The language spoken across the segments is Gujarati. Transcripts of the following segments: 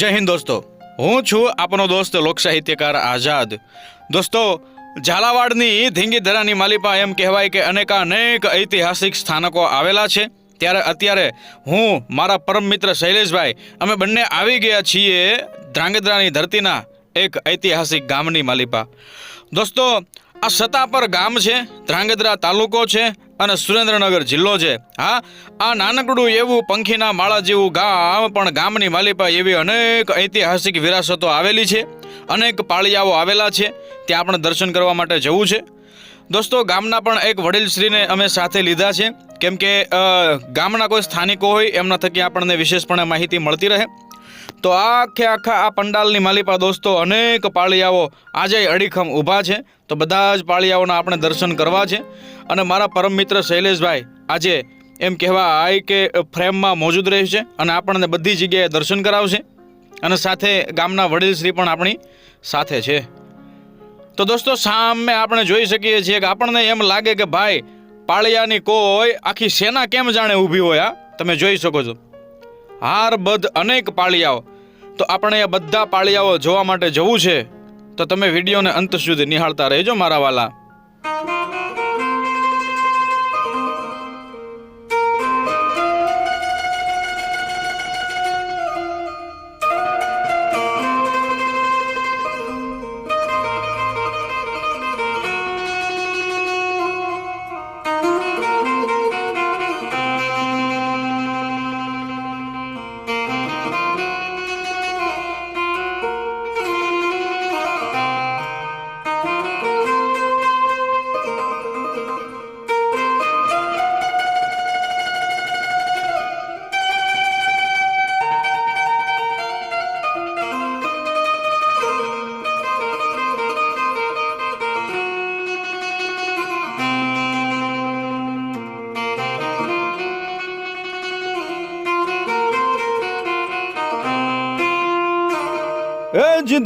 જય હિન્દ દોસ્તો, હું છું આપનો દોસ્ત લોક સાહિત્યકાર આઝાદ. દોસ્તો, ઝાલાવાડની ધીંગીધરાની માલિપા એમ કહેવાય કે અનેક ઐતિહાસિક સ્થાનકો આવેલા છે. ત્યારે અત્યારે હું મારા પરમ મિત્ર શૈલેષભાઈ અમે બંને આવી ગયા છીએ ધ્રાંગધ્રાની ધરતીના એક ઐતિહાસિક ગામની માલિપા. દોસ્તો, આ સતાપર ગામ છે, ધ્રાંગધ્રા તાલુકો છે અને સુરેન્દ્રનગર જિલ્લો છે. હા, આ નાનકડું એવું પંખીના માળા જેવું ગામ, પણ ગામની માલિપા એવી અનેક ઐતિહાસિક વિરાસતો આવેલી છે, અનેક પાળિયાઓ આવેલા છે. ત્યાં આપણે દર્શન કરવા માટે જવું છે. દોસ્તો, ગામના પણ એક વડીલશ્રીને અમે સાથે લીધા છે, કેમ કે ગામના કોઈ સ્થાનિકો હોય એમના થકી આપણને વિશેષપણે માહિતી મળતી રહે. તો આખા આ પંડાલની માલિપા દોસ્તો અનેક પાળિયાઓ આજે અડીખમ ઊભા છે. તો બધા જ પાળિયાઓના આપણે દર્શન કરવા છે. અને મારા પરમ મિત્ર શૈલેષભાઈ આજે એમ કહેવાય કે ફ્રેમમાં મોજૂદ રહેશે અને આપણને બધી જગ્યાએ દર્શન કરાવશે. અને સાથે ગામના વડીલશ્રી પણ આપણી સાથે છે. તો દોસ્તો, સામે આપણે જોઈ શકીએ છીએ કે આપણને એમ લાગે કે ભાઈ પાળિયાની કોઈ આખી સેના કેમ જાણે ઊભી હોય. તમે જોઈ શકો છો હારબદ્ધ અનેક પાળિયાઓ. તો આપણે એ બધા પાળિયાઓ જોવા માટે જવું છે. તો તમે વિડીયોને અંત સુધી નિહાળતા રહેજો મારા વાલા.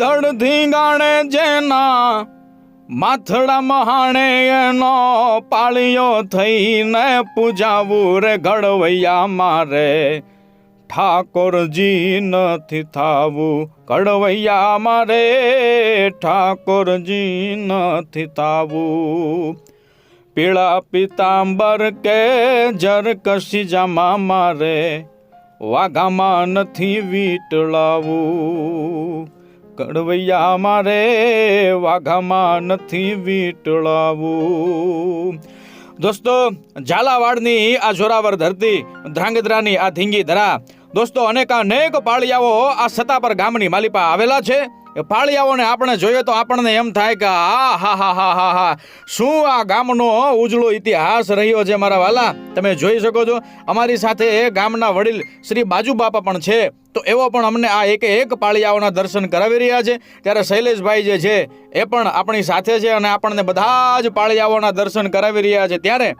ધડ ધીંગાણે જેના માથડા મહાણે એનો પાળિયો થઈને પૂજાવું રે ઘડવૈયા મારે ઠાકોરજી નથી થાવું. ઘડવૈયા મારે ઠાકોરજી નથી થાવું. પીળા પિતાંબર કે જર કશી જામા મારે વાઘામાં નથી વીટળાવું. કડવૈયા મારે વાઘામાં નથી વીટળાવું. દોસ્તો, ઝાલાવાડની આ જોરાવર ધરતી, ધ્રાંગધ્રાની આ ધીંગી ધરા, દોસ્તો અનેક પાળિયાઓ આ સતાપર ગામની માલિપા આવેલા છે. એ પાળિયાઓને આપણે જોઈએ તો આપણને એમ થાય કે હા શું આ ગામનો ઉજળો ઇતિહાસ રહ્યો છે મારા વાલા. તમે જોઈ શકો છો અમારી સાથે ગામના વડીલ શ્રી બાજુ બાપા પણ છે. તો એવો પણ અમને આ એક પાળિયાઓના દર્શન કરાવી રહ્યા છે. ત્યારે શૈલેષભાઈ જે છે એ પણ આપણી સાથે છે અને આપણને બધા જ પાળિયાઓના દર્શન કરાવી રહ્યા છે. ત્યારે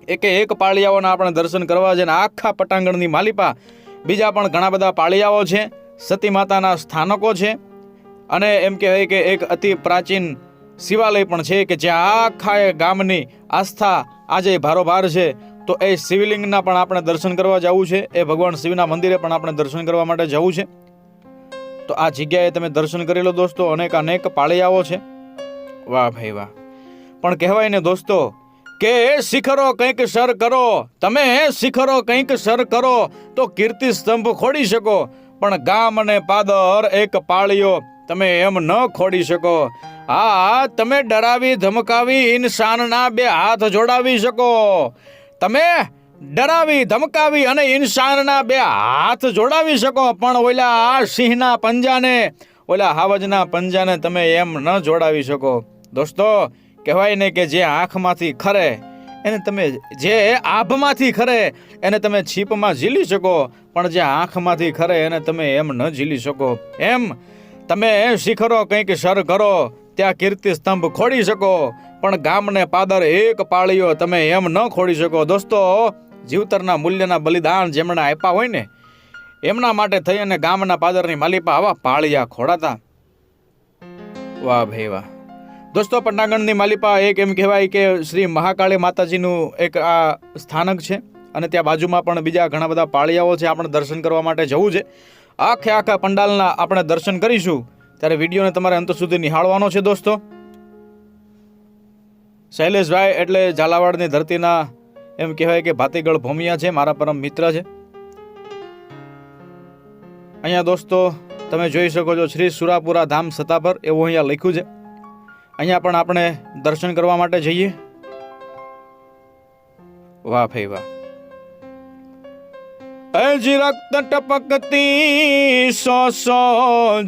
એક પાળિયાઓના આપણે દર્શન કરવા છે. અને આખા પટાંગણની માલિપા બીજા પણ ઘણા બધા પાળિયાઓ છે, સતી માતાના સ્થાનકો છે અને એમ કહેવાય કે એક અતિ પ્રાચીન શિવાલય પણ છે કે જ્યાં આખા ગામની આસ્થા આજે ભારોભાર છે. તો એ શિવલિંગના પણ આપણે દર્શન કરવા જવું છે. એ ભગવાન શિવના મંદિરે પણ આપણે દર્શન કરવા માટે જવું છે. તો આ જગ્યાએ તમે દર્શન કરી લો દોસ્તો. અનેક પાળિયાઓ છે. વાહ ભાઈ વાહ. પણ કહેવાય ને દોસ્તો કે શિખરો કંઈક સર કરો, તમે શિખરો કંઈક સર કરો તો કીર્તિ સ્તંભ ખોડી શકો, પણ ગામ અને પાદર એક પાળિયો તમે એમ ન ખોડી શકો. હા, તમે ડરાવી ધમકાવી ઇન્સાનના બે હાથ જોડાવી શકો. તમે ડરાવી ધમકાવી અને ઇન્સાનના બે હાથ જોડાવી શકો, પણ ઓલા સિંહના પંજાને, ઓલા હાવજના પંજાને તમે એમ ન જોડાવી શકો. દોસ્તો, કહેવાય ને કે જે આંખમાંથી ખરે એને તમે, જે આભમાંથી ખરે એને તમે છીપમાં ઝીલી શકો, પણ જે આંખમાંથી ખરે એને તમે એમ ન ઝીલી શકો. એમ તમે શિખરો કંઈક સર કરો ત્યાં કીર્તિ સ્તંભ ખોડી શકો, પણ ગામને પાદર એક પાળિયો તમે એમ ન ખોડી શકો. દોસ્તો, જીવતરના મૂલ્યના બલિદાન જેમણે આપ્યા હોય ને એમના માટે થઈ અને ગામના પાદરની માલિપા આવા પાળિયા ખોડાતા. વાહ ભાઈ વાહ. દોસ્તો, પટાંગણની માલિપા એક એમ કહેવાય કે શ્રી મહાકાળી માતાજીનું એક આ સ્થાનક છે અને ત્યાં બાજુમાં પણ બીજા ઘણા બધા પાળિયાઓ છે. આપણે દર્શન કરવા માટે જવું છે. આખા પંડાલના આપણે દર્શન કરીશું, ત્યારે વિડીયોને તમારે અંત સુધી નિહાળવાનો છે દોસ્તો. શૈલેષભાઈ એટલે ઝાલાવાડની ધરતીના એમ કહેવાય કે ભાતીગળ ભૂમિયા છે, મારા પરમ મિત્ર છે. અહીંયા દોસ્તો તમે જોઈ શકો છો શ્રી સુરાપુરા ધામ સતાપર એવું અહીંયા લખ્યું છે. અહીંયા પણ આપણે દર્શન કરવા માટે જઈએ. વાહ ભાઈ વાહ. એજી રક્ત ટપકતી સો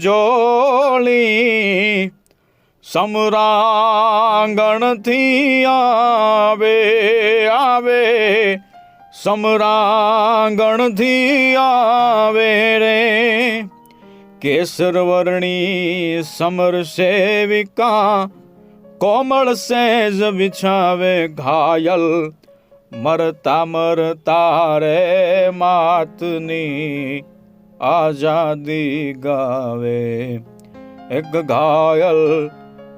જોલી સમરાંગણથી આવે સમરાંગણથી આવે રે કેસર વર્ણી સમર સેવિકા કોમળ સેજ બિછાવે ઘાયલ મરતા રે માતની આઝાદી ગાવે એક ઘાયલ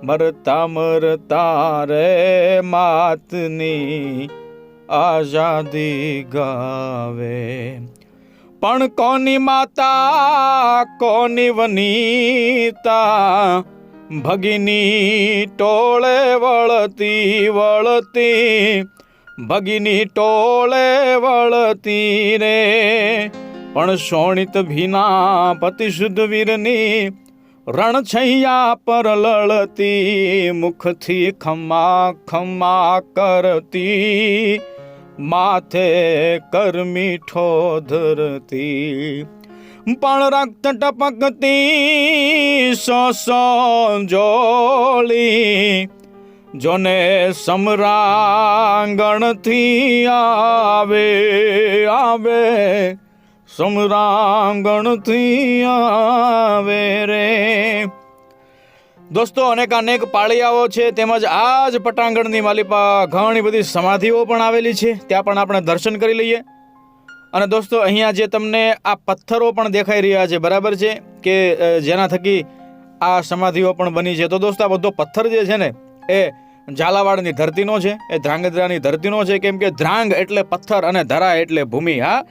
મરતા રે માતની આઝાદી ગાવે. પણ કોની માતા કોની વનિતા ભગીની ટોળે વળતી ભગીની ટોળે વળતી રે પણ શોણિત ભીના પતિ શુદ્ધ વીરની રણછૈયા પર લડતી મુખથી ખમા ખમા કરતી માથે કર મીઠો ધરતી પણ રક્ત ટપકતી સો જોલી જોને સમરાંગણથી આવે સમરાંગણથી આવે રે. દોસ્તો અનેક પાળિયાઓ છે, તેમજ આ જ પટાંગણની માલિપા ઘણી બધી સમાધિઓ પણ આવેલી છે, ત્યાં પણ આપણે દર્શન કરી લઈએ. અને દોસ્તો અહીંયા જે તમને આ પથ્થરો પણ દેખાઈ રહ્યા છે, બરાબર છે કે જેના થકી આ સમાધિઓ પણ બની છે. તો દોસ્તો આ બધો પથ્થર જે છે ને એ ઝાલાવાડની ધરતીનો છે, એ ધ્રાંગધ્રાની ધરતીનો છે. કેમ કે ધ્રાંગ એટલે પથ્થર અને ધરા એટલે ભૂમિ. હા,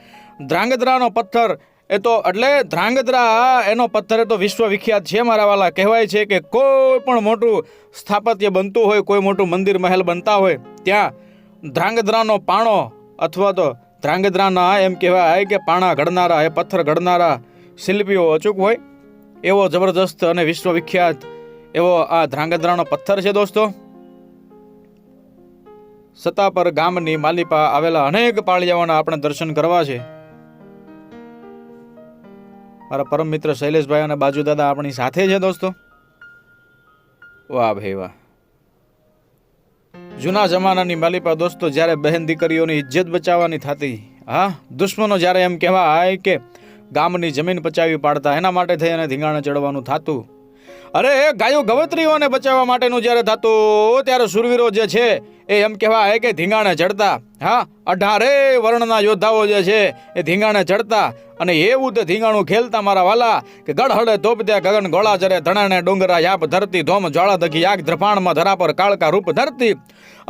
ધ્રાંગધ્રાનો પથ્થર એ તો એટલે ધ્રાંગધ્રા એનો પથ્થર એ તો વિશ્વ વિખ્યાત છે મારા વાલા. કહેવાય છે કે કોઈ પણ મોટું સ્થાપત્ય બનતું હોય, કોઈ મોટું મંદિર મહેલ બનતા હોય, ત્યાં ધ્રાંગધ્રાનો પાણો અથવા તો ધ્રાંગધ્રાના એમ કહેવાય કે પાણા ઘડનારા, એ પથ્થર ઘડનારા શિલ્પીઓ અચૂક હોય. એવો જબરદસ્ત અને વિશ્વ વિખ્યાત એવો આ ધ્રાંગધ્રાનો પથ્થર છે દોસ્તો. સતાપર ગામની માલિપા આવેલા અનેક પાળિયાઓના આપણે દર્શન કરવા છે. મારા પરમ મિત્ર શૈલેષભાઈ અને બાજુ દાદા આપણી સાથે છે દોસ્તો. વાહ ભાઈ વાહ. જૂના જમાનાની માલિપા દોસ્તો, જ્યારે બહેન દીકરીઓની ઇજ્જત બચાવવાની થતી, હા, દુશ્મનો જ્યારે એમ કહેવાય કે ગામની જમીન પચાવી પાડતા, એના માટે થઈ અને ધીંગાણે ચડવાનું થતું. અરે ગાયો ગવત્રીઓને બચાવવા માટેનું જ્યારે થતું, ત્યારે સુરવીરો જે છે એ એમ કહેવાય કે ધીંગાણે ચડતા. હા, 18 વર્ણના યોદ્ધાઓ જે છે એ ધીંગાણે ચડતા અને એવું તે ધીંગાણું ખેલતા મારા વાલા કે ગઢહડે તોપત્યા ગગન ગોળા ચરે ધણાને ડુંગરા યાપ ધરતી ધોમ જ્વાળા દખી આગ ધ્રફાણમાં ધરા પર કાળકા રૂપ ધરતી.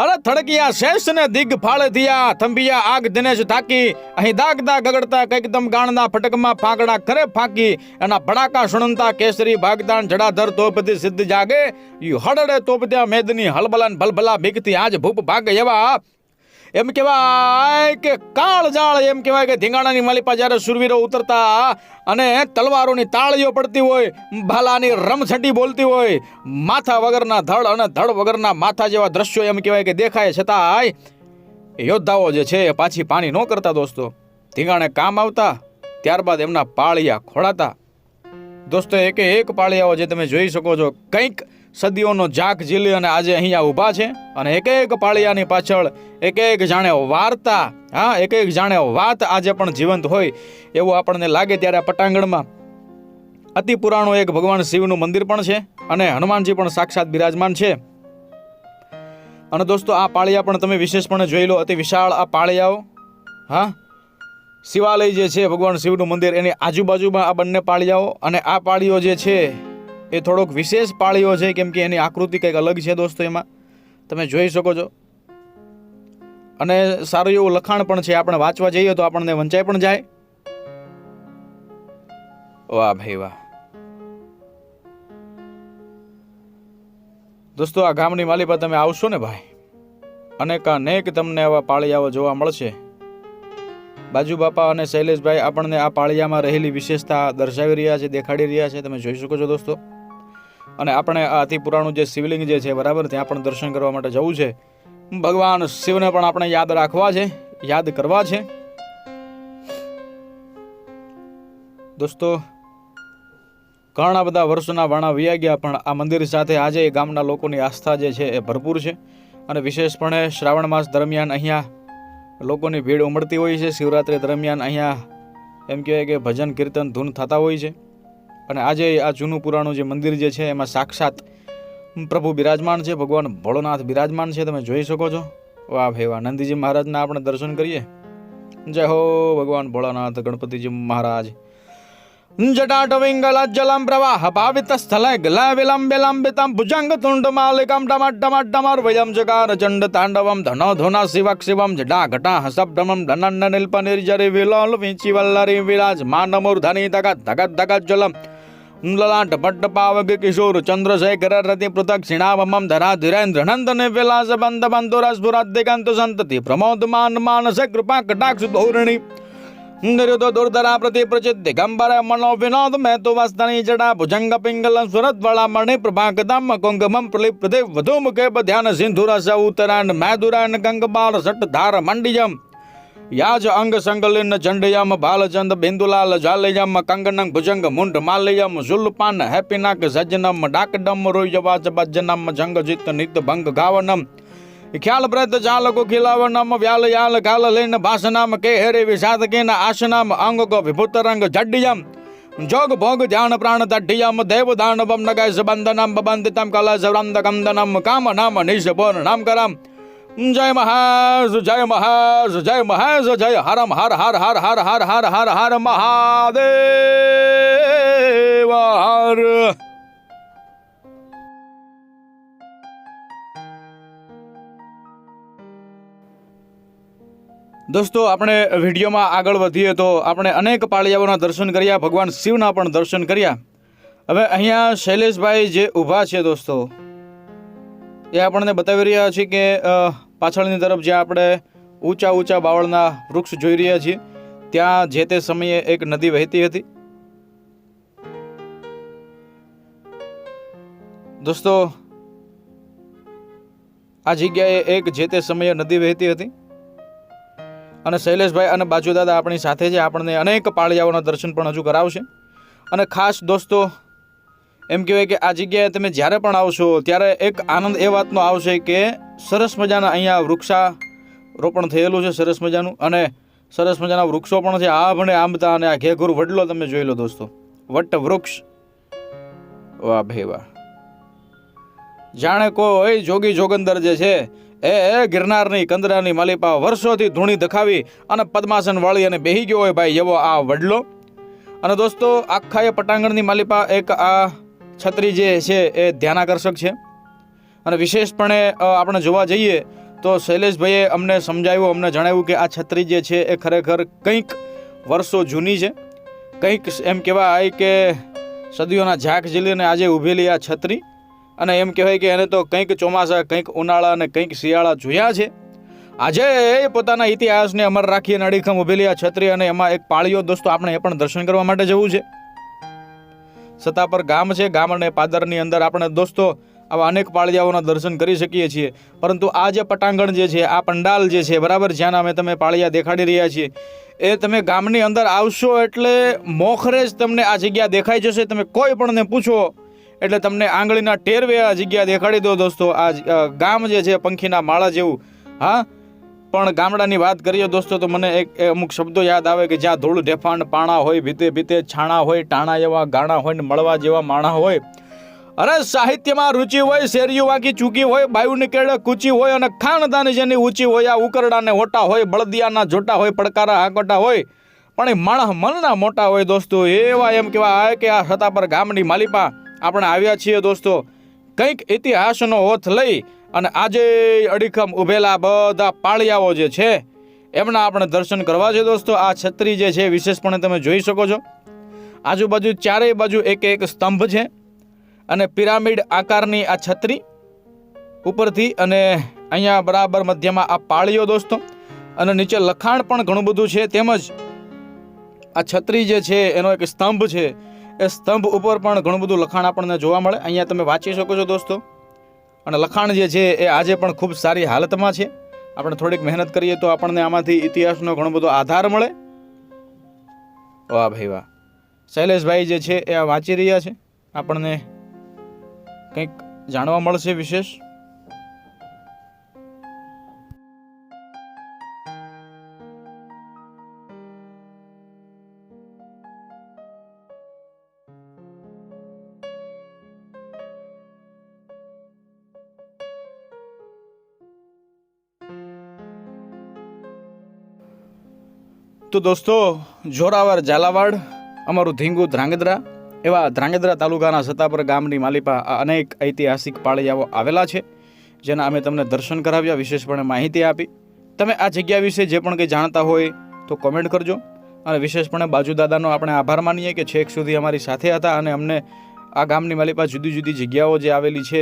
અરે થડકિયા શેષને દિગ ફાળે થયા થંભિયા આગ દિનેશ થાકી અહીં દાગતા ગગડતા કઈકદમ ગાણના ફટકમાં ફાંકડા કરે ફાંકી એના ભડાકા સુણનતા કેસરી ભાગદાન જડાધર તોપતી સિદ્ધ જાગે હડડે તોપત્યા મેદની હલબલાન ભલભલા ભીખતી આજ ભૂપ ભાગે એવા એમ કહેવાય કે કાળ જાળ એમ કહેવાય કે ધીંગાણાની માલિપા જ્યારે સુરવીરો ઉતરતા અને તલવારોની તાળીઓ પડતી હોય, ભાલાની રમછટી બોલતી હોય, માથા વગરના ધડ અને ધડ વગરના માથા જેવા દ્રશ્યો એમ કહેવાય કે દેખાય, છતાંય યોદ્ધાઓ જે છે એ પાછી પાણી ન કરતા દોસ્તો. ધીંગાણે કામ આવતા, ત્યારબાદ એમના પાળિયા ખોડાતા. દોસ્તો એક પાળિયાઓ જે તમે જોઈ શકો છો, કંઈક સદીઓનો જાક ઝીલી અને આજે અહીંયા ઊભા છે. અને એક પાળિયાની પાછળ એક જાણે વાર્તા, હા, એક જાણે વાત આજે પણ જીવંત હોય એવું આપણને લાગે. ત્યારે પટાંગણમાં અતિ પુરાણું એક ભગવાન શિવનું મંદિર પણ છે અને હનુમાનજી પણ સાક્ષાત બિરાજમાન છે. અને દોસ્તો આ પાળિયા પણ તમે વિશેષપણે જોઈ લો, અતિ વિશાળ આ પાળિયાઓ. હા, શિવાલય જે છે ભગવાન શિવનું મંદિર, એની આજુબાજુમાં આ બંને પાળિયાઓ. અને આ પાળીઓ જે છે એ થોડોક વિશેષ પાળીઓ છે, કેમ કે એની આકૃતિ કંઈક અલગ છે દોસ્તો. એમાં તમે જોઈ શકો છો અને સારું એવું લખાણ પણ છે. આપણે વાંચવા જઈએ તો આપણને વંચાઈ પણ જાય. વાહ ભાઈ વાહ. દોસ્તો આ ગામની માલિપા તમે આવશો ને ભાઈ, અનેક તમને આવા પાળિયાઓ જોવા મળશે. બાજુ બાપા અને શૈલેષભાઈ આપણને આ પાળિયામાં રહેલી વિશેષતા દર્શાવી રહ્યા છે, દેખાડી રહ્યા છે, તમે જોઈ શકો છો દોસ્તો. અને આપણે આ અતિ પુરાણું જે શિવલિંગ જે છે બરાબર, ત્યાં પણ દર્શન કરવા માટે જવું છે. ભગવાન શિવને પણ આપણે યાદ રાખવા છે, યાદ કરવા છે દોસ્તો. ઘણા બધા વર્ષોના વાણા વયા ગયા, પણ આ મંદિર સાથે આજે ગામના લોકોની આસ્થા જે છે એ ભરપૂર છે. અને વિશેષપણે શ્રાવણ માસ દરમિયાન અહીંયા લોકોની ભીડ ઉમડતી હોય છે. શિવરાત્રી દરમિયાન અહીંયા એમ કહેવાય કે ભજન કીર્તન ધૂન થતા હોય છે. અને આજે આ જૂનું પુરાણું જે મંદિર જે છે એમાં સાક્ષાત પ્રભુ બિરાજમાન છે, ભગવાન ભોળોનાથ બિરાજમાન છે, તમે જોઈ શકો છો. વાહ ભાઈ વાહ. નંદીજી મહારાજના આપણે દર્શન કરીએ. જય હો ભગવાન ભોળાનાથ ગણપતિજી મહારાજ. જટાટવિંગલજ્જલમ પ્રવાહ ભાવિત સ્થલે ગલા વિલંબે લંબિતમ ભુજંગ તુંડ માલિકમ ટમટમટમર વયમ જકાર ચંડ તાંડવમ ધનો ધોના શિવક શિવમ જટા ઘટા હસબ્દમમ ધનન્ન નિલ્પ નિર્જરી વિલોલ વિંચી વલ્લરી વિરાજ માનમૂર્ધની તગત ધગત ધગત જલમ લલાટ ભટ્ટ પાવક કિશોર ચંદ્રશેખર રતિ પૃથક ક્ષીણાવમમ ધરા ધીરેન્દ્ર નંદન વિલાસ બંધ બંધુરસ પુરાધિકાંત સંતતિ પ્રમોદ માન માનસ કૃપા કટાક્ષ ધોરણી નિરુદ્ધ દુર્ધરા પ્રતિ પ્રચિત દિગંબર મનો વિનોદ મેં તો વસ્તની જડા ભુજંગ પિંગલમ સુરત વળા મણિ પ્રભાકદમ કુંગમમ પ્રલિપ પ્રદેવ વધુ મુખે ધ્યાન સિંધુરસ ઉત્તરાયણ મેદુરાયણ ગંગબાલ સટ ધાર મંડિયમ યાજ અંગ સંગલિન ચંડયમ બાલચંદ બિંદુલાલ જાલયમ કંગનંગ ભુજંગ મુંડ માલયમ ઝુલ્પાન હેપીનાક સજ્જનમ ડાકડમ રોયવાચ ભજનમ જંગજીત નિત ભંગ ગાવનમ ખ્યાલ પ્રત ચાલકો ખિલાવનમ વ્યાલ યાલ કાલ લઈને ભાષનામ કે હેરે વિષાદ કેન આશનામ અંગ કો વિભૂત રંગ જડ્ડિયમ જોગ ભોગ ધ્યાન પ્રાણ તઢ્યમ દેવ દાનવમ નગય સંબંધનમ બંધિતમ કલશ વૃંદ કંદનમ કામ નામ નિષભોર નામ કરમ જય મહાસ જય મહાસ જય મહાસ જય હરમ હર હર હર હર હર હર હર હર મહાદેવ હર. દોસ્તો આપણે વિડીયોમાં આગળ વધીએ તો આપણે અનેક પાળિયાઓના દર્શન કર્યા, ભગવાન શિવના પણ દર્શન કર્યા. હવે અહીંયા શૈલેષભાઈ જે ઊભા છે દોસ્તો, એ આપણને બતાવી રહ્યા છે કે પાછળની તરફ જ્યાં આપણે ઊંચા ઊંચા બાવળના વૃક્ષ જોઈ રહ્યા છીએ, ત્યાં જે તે સમયે એક નદી વહેતી હતી. દોસ્તો આ જગ્યાએ એક જે તે સમયે નદી વહેતી હતી. અને શૈલેષભાઈ અને બાજુ દાદા આપણી સાથે છે, આપણને અનેક પાળિયાઓના દર્શન પણ હજુ કરાવશે. અને ખાસ દોસ્તો એમ કહેવાય કે આ જગ્યાએ તમે જ્યારે પણ આવશો ત્યારે એક આનંદ એ વાતનો આવશે કે સરસ મજાના અહીંયા વૃક્ષારોપણ થયેલું છે, સરસ મજાનું. અને સરસ મજાના વૃક્ષો પણ છે, આભણે આંબતા. અને આ ઘેઘુર વડલો તમે જોઈ લો દોસ્તો, વટ વૃક્ષ. વાહ ભાઈ વાહ. જાણે કોઈ જોગી જોગંદર જે છે એ ગિરનારની કંદરાની માલિપા વર્ષોથી ધૂણી દખાવી અને પદ્માસન વાળી અને બેહી ગયો હોય ભાઈ એવો આ વડલો. અને દોસ્તો આખા એ પટાંગણની માલિપા એક આ છત્રી જે છે એ ધ્યાનાકર્ષક છે. અને વિશેષપણે આપણે જોવા જઈએ તો શૈલેષભાઈએ અમને સમજાવ્યું, અમને જણાવ્યું કે આ છત્રી જે છે એ ખરેખર કંઈક વર્ષો જૂની છે. કંઈક એમ કહેવાય કે સદીઓના ઝાંખ ઝીલીને આજે ઊભેલી આ છત્રી. અને એમ કહેવાય કે એને તો કંઈક ચોમાસા, કંઈક ઉનાળા અને કંઈક શિયાળા જોયા છે. આજે પોતાના ઇતિહાસને અમર રાખી અને અડીખમ ઊભેલી આ છત્રી. અને એમાં એક પાળીઓ દોસ્તો આપણે એ પણ દર્શન કરવા માટે જવું છે. સતાપર ગામ છે, ગામ અને પાદરની અંદર આપણે દોસ્તો આવા અનેક પાળિયાઓના દર્શન કરી શકીએ છીએ. પરંતુ આ જે પટાંગણ જે છે, આ પંડાલ જે છે બરાબર, જ્યાં અમે તમે પાળિયા દેખાડી રહ્યા છીએ, એ તમે ગામની અંદર આવશો એટલે મોખરે જ તમને આ જગ્યા દેખાઈ જશે. તમે કોઈ પણને પૂછો એટલે તમને આંગળીના ટેરવે આ જગ્યા દેખાડી દો દોસ્તો. આ ગામ જે છે પંખીના માળા જેવું. હા, પણ ગામડાની વાત કરીએ દોસ્તો તો મને અમુક શબ્દો યાદ આવે કે જ્યાં ધૂળ ઢેફાણ પાણા હોય, ભીતે ભીતે છાણા હોય, ટાણા એવા ગાણા હોય ને મળવા જેવા માણા હોય. અરે સાહિત્યમાં રુચિ હોય, શેરીઓ વાંકી ચૂકી હોય, બાયુની કેળે કૂચી હોય અને ખાનદાની જેની ઊંચી હોય. આ ઉકરડાને હોટા હોય, બળદિયાના જોટા હોય, પડકારા હાકોટા હોય, પણ એ માણસ મનના મોટા હોય દોસ્તો. એવા એમ કહેવાય કે આ સતાપર ગામની માલિપા આપણે આવ્યા છીએ દોસ્તો, કંઈક ઇતિહાસનો ઓથ લઈ અને આજે અડીખમ ઊભેલા બધા પાળિયાઓ જે છે એમના આપણે દર્શન કરવા છે દોસ્તો. આ છત્રી જે છે વિશેષપણે તમે જોઈ શકો છો. આજુબાજુ ચારેય બાજુ એક એક સ્તંભ છે અને પિરામિડ આકારની આ છત્રી ઉપરથી, અને અહીંયા બરાબર મધ્યમાં આ પાળીઓ દોસ્તો, અને નીચે લખાણ પણ ઘણું બધું છે. તેમજ આ છત્રી જે છે એનો એક સ્તંભ છે, એ સ્તંભ ઉપર પણ ઘણું બધું લખાણ આપણને જોવા મળે. અહીંયા તમે વાંચી શકો છો દોસ્તો. અને લખાણ જે છે એ આજે પણ ખૂબ સારી હાલતમાં છે. આપણે થોડીક મહેનત કરીએ તો આપણને આમાંથી ઇતિહાસનો ઘણો બધો આધાર મળે. વાહ ભાઈ વાહ. શૈલેષભાઈ જે છે એ આ વાંચી રહ્યા છે, આપણને કંઈક જાણવા મળશે વિશેષ. તો દોસ્તો, જોરાવર ઝાલાવાડ, અમારું ધીંગુ ધ્રાંગધ્રા, એવા ધ્રાંગધ્રા તાલુકાના સતાપર ગામની માલિપા આ અનેક ઐતિહાસિક પાળિયાઓ આવેલા છે, જેના અમે તમને દર્શન કરાવ્યા, વિશેષપણે માહિતી આપી. તમે આ જગ્યા વિશે જે પણ કંઈ જાણતા હોય તો કોમેન્ટ કરજો. અને વિશેષપણે બાજુદાદાનો આપણે આભાર માનીએ કે છેક સુધી અમારી સાથે હતા અને અમને આ ગામની માલિપા જુદી જુદી જગ્યાઓ જે આવેલી છે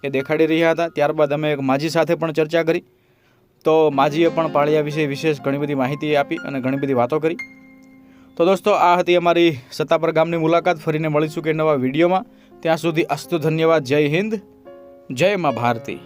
એ દેખાડી રહ્યા હતા. ત્યારબાદ અમે એક માજી સાથે પણ ચર્ચા કરી, તો માજીએ પણ પાળિયા વિશે વિશેષ ઘણી બધી માહિતી આપી અને ઘણી બધી વાતો કરી. તો દોસ્તો, આ હતી અમારી સતાપર ગામની મુલાકાત. ફરીને મળીશું કે નવા વિડીયોમાં. ત્યાં સુધી અસ્તુ ધન્યવાદ. જય હિન્દ, જય મા ભારતી.